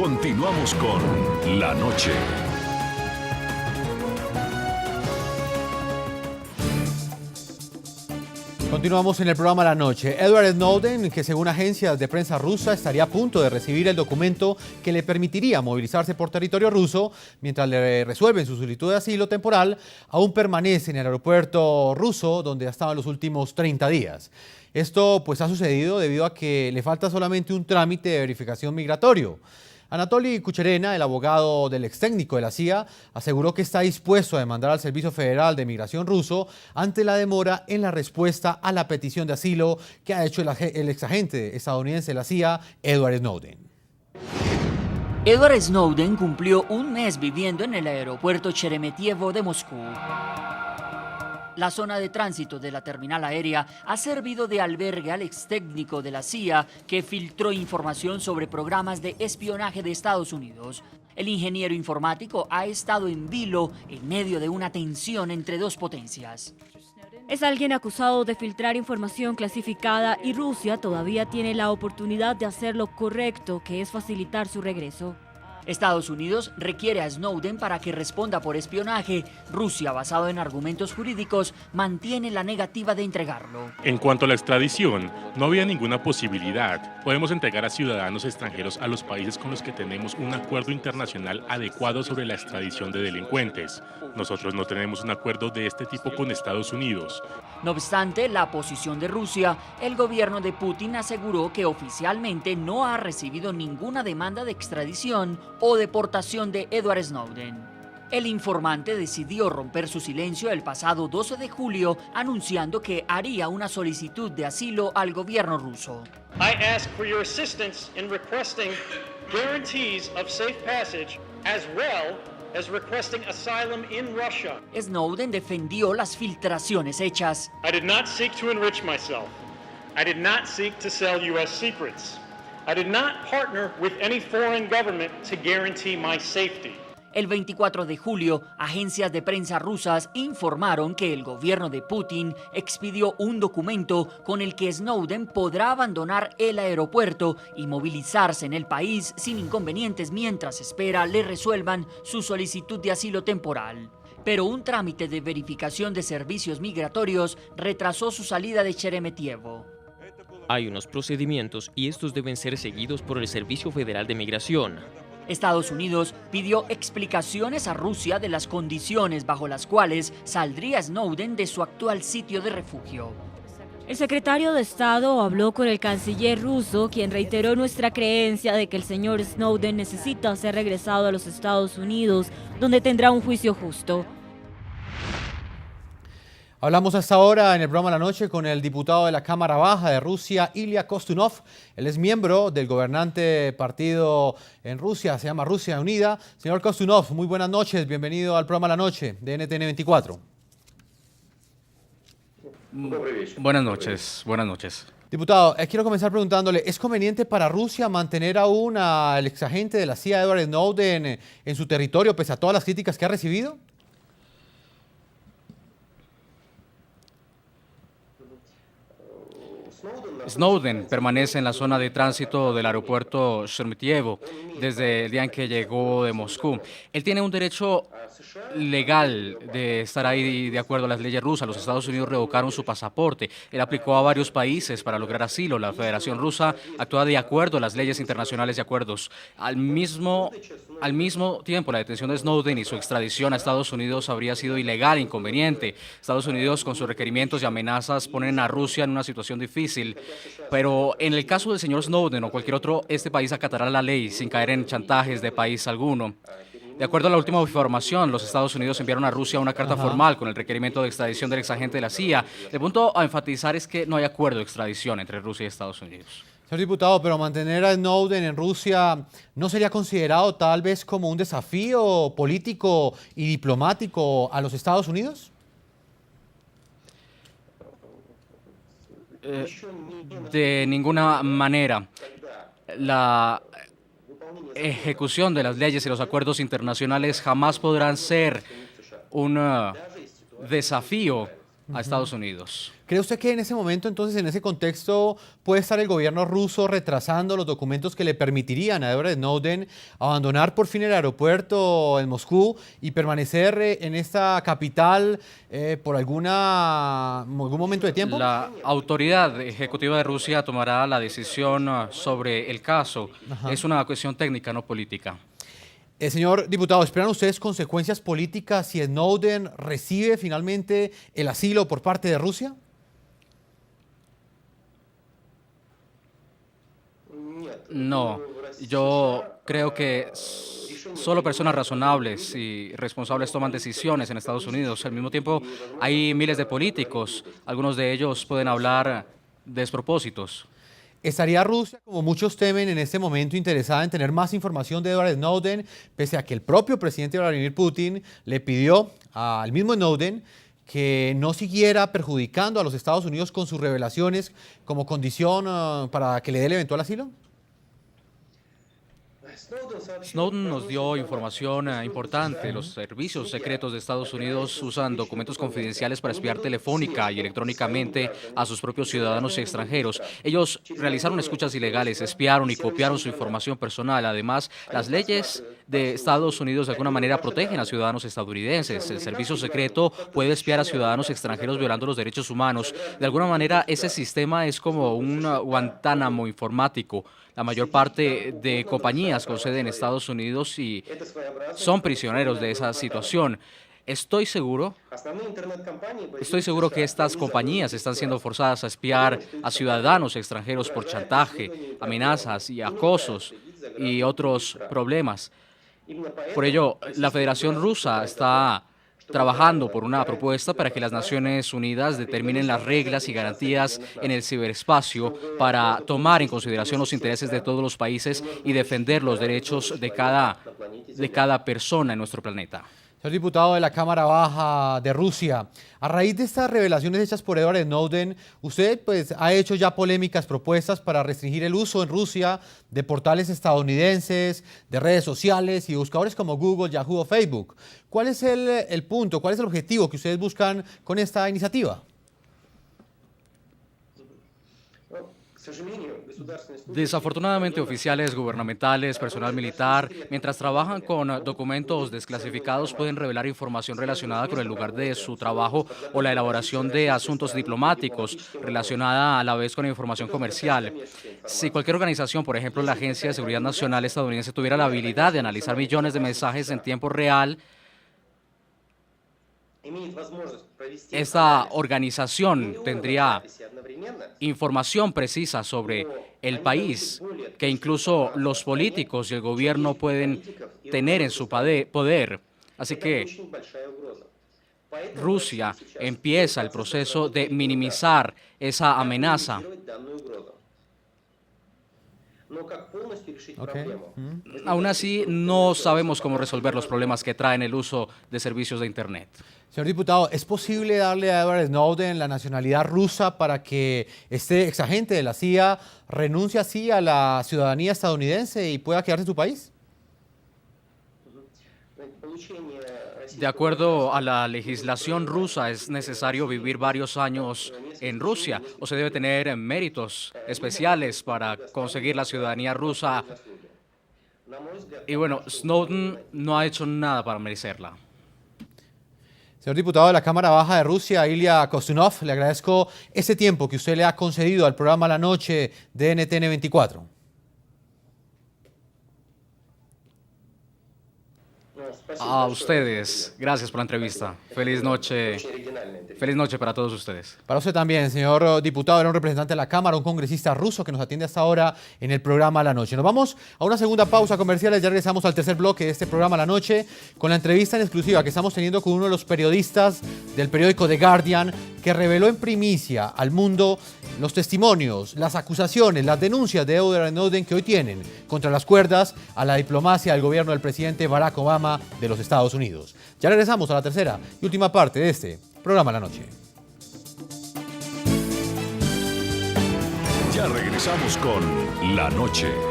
Continuamos con La Noche. Continuamos en el programa La Noche. Edward Snowden, que según agencias de prensa rusa estaría a punto de recibir el documento que le permitiría movilizarse por territorio ruso mientras le resuelven su solicitud de asilo temporal, aún permanece en el aeropuerto ruso donde ha estado los últimos 30 días. Esto pues ha sucedido debido a que le falta solamente un trámite de verificación migratorio. Anatoly Kucherena, el abogado del ex técnico de la CIA, aseguró que está dispuesto a demandar al Servicio Federal de Migración ruso ante la demora en la respuesta a la petición de asilo que ha hecho el ex agente estadounidense de la CIA, Edward Snowden. Edward Snowden cumplió un mes viviendo en el aeropuerto Sheremetyevo de Moscú. La zona de tránsito de la terminal aérea ha servido de albergue al ex técnico de la CIA que filtró información sobre programas de espionaje de Estados Unidos. El ingeniero informático ha estado en vilo en medio de una tensión entre dos potencias. Es alguien acusado de filtrar información clasificada y Rusia todavía tiene la oportunidad de hacer lo correcto, que es facilitar su regreso. Estados Unidos requiere a Snowden para que responda por espionaje. Rusia, basado en argumentos jurídicos, mantiene la negativa de entregarlo. En cuanto a la extradición, no había ninguna posibilidad. Podemos entregar a ciudadanos extranjeros a los países con los que tenemos un acuerdo internacional adecuado sobre la extradición de delincuentes. Nosotros no tenemos un acuerdo de este tipo con Estados Unidos. No obstante la posición de Rusia, el gobierno de Putin aseguró que oficialmente no ha recibido ninguna demanda de extradición o deportación de Edward Snowden. El informante decidió romper su silencio el pasado 12 de julio anunciando que haría una solicitud de asilo al gobierno ruso. I ask for your assistance in requesting guarantees of safe passage as well as requesting asylum in Russia. Snowden defendió las filtraciones hechas. I did not seek to enrich myself. I did not seek to sell U.S. secrets. I did not partner with any foreign government to guarantee my safety. El 24 de julio, agencias de prensa rusas informaron que el gobierno de Putin expidió un documento con el que Snowden podrá abandonar el aeropuerto y movilizarse en el país sin inconvenientes mientras espera le resuelvan su solicitud de asilo temporal. Pero un trámite de verificación de servicios migratorios retrasó su salida de Sheremetyevo. Hay unos procedimientos y estos deben ser seguidos por el Servicio Federal de Migración. Estados Unidos pidió explicaciones a Rusia de las condiciones bajo las cuales saldría Snowden de su actual sitio de refugio. El secretario de Estado habló con el canciller ruso, quien reiteró nuestra creencia de que el señor Snowden necesita ser regresado a los Estados Unidos, donde tendrá un juicio justo. Hablamos hasta ahora en el programa La Noche con el diputado de la Cámara Baja de Rusia, Ilya Kostunov. Él es miembro del gobernante partido en Rusia, se llama Rusia Unida. Señor Kostunov, muy buenas noches, bienvenido al programa La Noche de NTN 24. Buenas noches, buenas noches. Diputado, quiero comenzar preguntándole, ¿es conveniente para Rusia mantener aún al exagente de la CIA, Edward Snowden, en su territorio pese a todas las críticas que ha recibido? Snowden permanece en la zona de tránsito del aeropuerto Sheremetyevo desde el día en que llegó de Moscú. Él tiene un derecho legal de estar ahí de acuerdo a las leyes rusas. Los Estados Unidos revocaron su pasaporte. Él aplicó a varios países para lograr asilo. La Federación Rusa actúa de acuerdo a las leyes internacionales y acuerdos. Al mismo tiempo, la detención de Snowden y su extradición a Estados Unidos habría sido ilegal e inconveniente. Estados Unidos, con sus requerimientos y amenazas, ponen a Rusia en una situación difícil. Pero en el caso del señor Snowden o cualquier otro, este país acatará la ley sin caer en chantajes de país alguno. De acuerdo a la última información, los Estados Unidos enviaron a Rusia una carta formal con el requerimiento de extradición del exagente de la CIA. El punto a enfatizar es que no hay acuerdo de extradición entre Rusia y Estados Unidos. Señor diputado, pero mantener a Snowden en Rusia ¿no sería considerado tal vez como un desafío político y diplomático a los Estados Unidos? De ninguna manera. La ejecución de las leyes y los acuerdos internacionales jamás podrán ser un desafío a Estados Unidos. ¿Cree usted que en ese momento, entonces, en ese contexto, puede estar el gobierno ruso retrasando los documentos que le permitirían a Edward Snowden abandonar por fin el aeropuerto en Moscú y permanecer en esta capital por algún momento de tiempo? La autoridad ejecutiva de Rusia tomará la decisión sobre el caso. Ajá. Es una cuestión técnica, no política. Señor diputado, ¿esperan ustedes consecuencias políticas si Snowden recibe finalmente el asilo por parte de Rusia? No, yo creo que solo personas razonables y responsables toman decisiones en Estados Unidos. Al mismo tiempo, hay miles de políticos, algunos de ellos pueden hablar despropósitos. ¿Estaría Rusia, como muchos temen en este momento, interesada en tener más información de Edward Snowden, pese a que el propio presidente Vladimir Putin le pidió al mismo Snowden que no siguiera perjudicando a los Estados Unidos con sus revelaciones como condición para que le dé el eventual asilo? Snowden nos dio información importante. Los servicios secretos de Estados Unidos usan documentos confidenciales para espiar telefónica y electrónicamente a sus propios ciudadanos extranjeros. Ellos realizaron escuchas ilegales, espiaron y copiaron su información personal. Además, las leyes de Estados Unidos de alguna manera protegen a ciudadanos estadounidenses. El servicio secreto puede espiar a ciudadanos extranjeros violando los derechos humanos. De alguna manera, ese sistema es como un Guantánamo informático. La mayor parte de compañías con sede en Estados Unidos y son prisioneros de esa situación. Estoy seguro que estas compañías están siendo forzadas a espiar a ciudadanos extranjeros por chantaje, amenazas y acosos y otros problemas. Por ello, la Federación Rusa está trabajando por una propuesta para que las Naciones Unidas determinen las reglas y garantías en el ciberespacio para tomar en consideración los intereses de todos los países y defender los derechos de cada persona en nuestro planeta. Señor diputado de la Cámara Baja de Rusia, a raíz de estas revelaciones hechas por Edward Snowden, usted ha hecho ya polémicas propuestas para restringir el uso en Rusia de portales estadounidenses, de redes sociales y buscadores como Google, Yahoo o Facebook. ¿Cuál es el punto, cuál es el objetivo que ustedes buscan con esta iniciativa? Desafortunadamente, oficiales gubernamentales, personal militar, mientras trabajan con documentos desclasificados, pueden revelar información relacionada con el lugar de su trabajo o la elaboración de asuntos diplomáticos relacionada a la vez con información comercial. Si cualquier organización, por ejemplo la Agencia de Seguridad Nacional estadounidense, tuviera la habilidad de analizar millones de mensajes en tiempo real, esta organización tendría información precisa sobre el país que incluso los políticos y el gobierno pueden tener en su poder. Así que Rusia empieza el proceso de minimizar esa amenaza. Aún así, no sabemos cómo resolver los problemas que traen el uso de servicios de Internet. Señor diputado, ¿es posible darle a Edward Snowden la nacionalidad rusa para que este exagente de la CIA renuncie así a la ciudadanía estadounidense y pueda quedarse en su país? De acuerdo a la legislación rusa, es necesario vivir varios años en Rusia o se debe tener méritos especiales para conseguir la ciudadanía rusa. Y bueno, Snowden no ha hecho nada para merecerla. Señor diputado de la Cámara Baja de Rusia, Ilya Kostunov, le agradezco ese tiempo que usted le ha concedido al programa La Noche de NTN 24. A ustedes, gracias por la entrevista. Feliz noche para todos ustedes. Para usted también, señor diputado, era un representante de la Cámara, un congresista ruso que nos atiende hasta ahora en el programa La Noche. Nos vamos a una segunda pausa comercial, ya regresamos al tercer bloque de este programa La Noche con la entrevista en exclusiva que estamos teniendo con uno de los periodistas del periódico The Guardian que reveló en primicia al mundo los testimonios, las acusaciones, las denuncias de Edward Snowden que hoy tienen contra las cuerdas a la diplomacia del gobierno del presidente Barack Obama de los Estados Unidos. Ya regresamos a la tercera y última parte de este programa La Noche. Ya regresamos con La Noche.